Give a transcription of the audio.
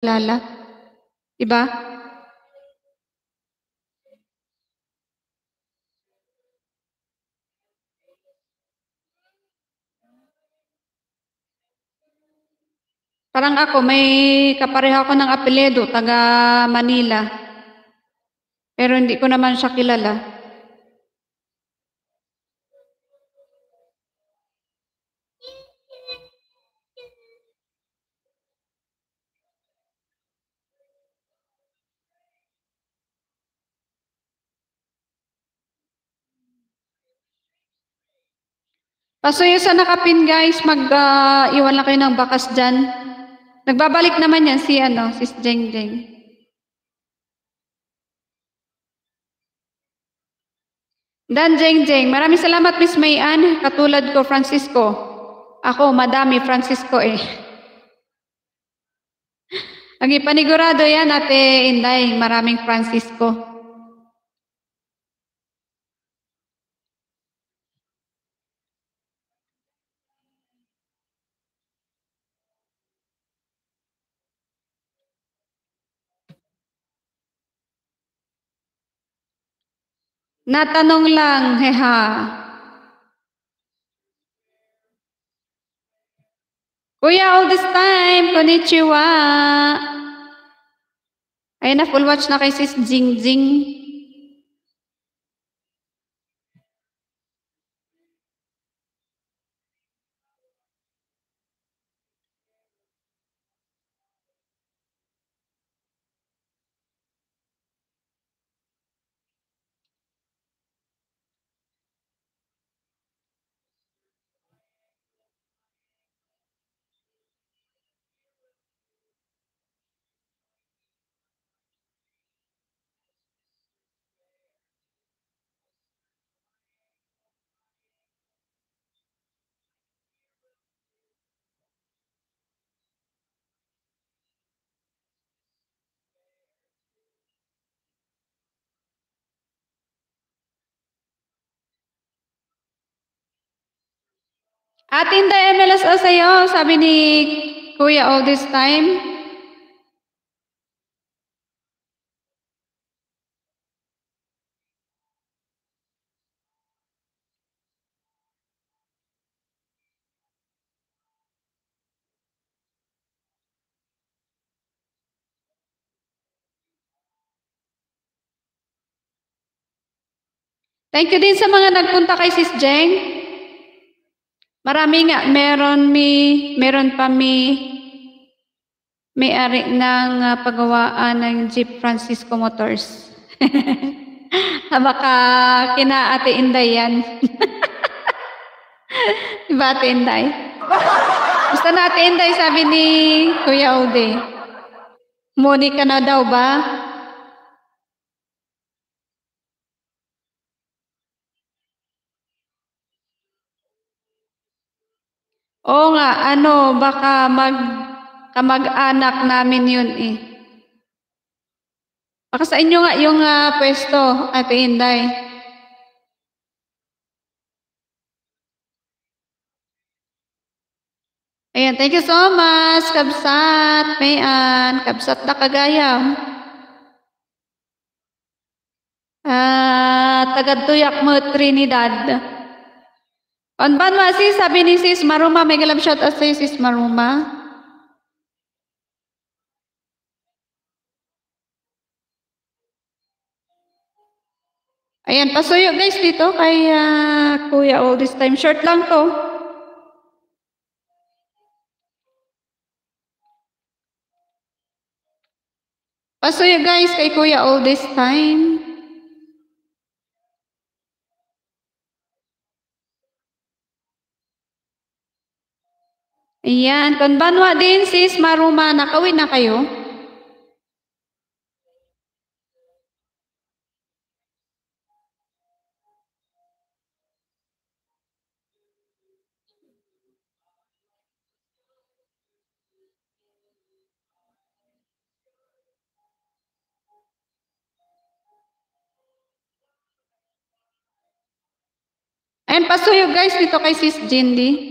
kilala. Diba? Parang ako, may kapareho ako ng apelyido, taga Manila. Pero hindi ko naman siya kilala. Pasuyo sa nakapin guys, iwan lang kayo ng bakas dyan. Nagbabalik naman yan si Jeng Jeng. Dan Jeng Jeng, maraming salamat Miss Mayan, katulad ko Francisco. Ako, madami Francisco eh. Ang ipanigurado yan, Ate Inday, maraming Francisco. Natanong lang, heha. Kuya, all this time, konnichiwa. Ayun na, full watch na kay Sis Jing Jing. Atin the MLSO sa'yo, sabi ni Kuya all this time. Thank you din sa mga nagpunta kay Sis Jeng. Marami nga, meron pa may-ari ng paggawaan ng Jeep Francisco Motors. Baka kina Ate Inday yan. Diba Ate Inday? Basta na Ate Inday, sabi ni Kuya Ode. Monica na daw ba? Oo nga, baka kamag-anak namin yun eh. Baka sa inyo nga yung pwesto, Ate Inday. Ayan, thank you so much, Kabsat, Mayan, Kabsat na Kagayam. Tagadtuyak mo, Trinidad. Onban mo, sis, sabi ni Sis Maruma, may galam shout out sa'yo, Sis Maruma. Ayan, pasuyo guys dito kay Kuya all this time. Short lang to. Pasuyo guys kay Kuya all this time. Ayan, kung banwa din Sis Maruma, nakawin na kayo. Ayan, pasuyo guys dito kay Sis Jindy.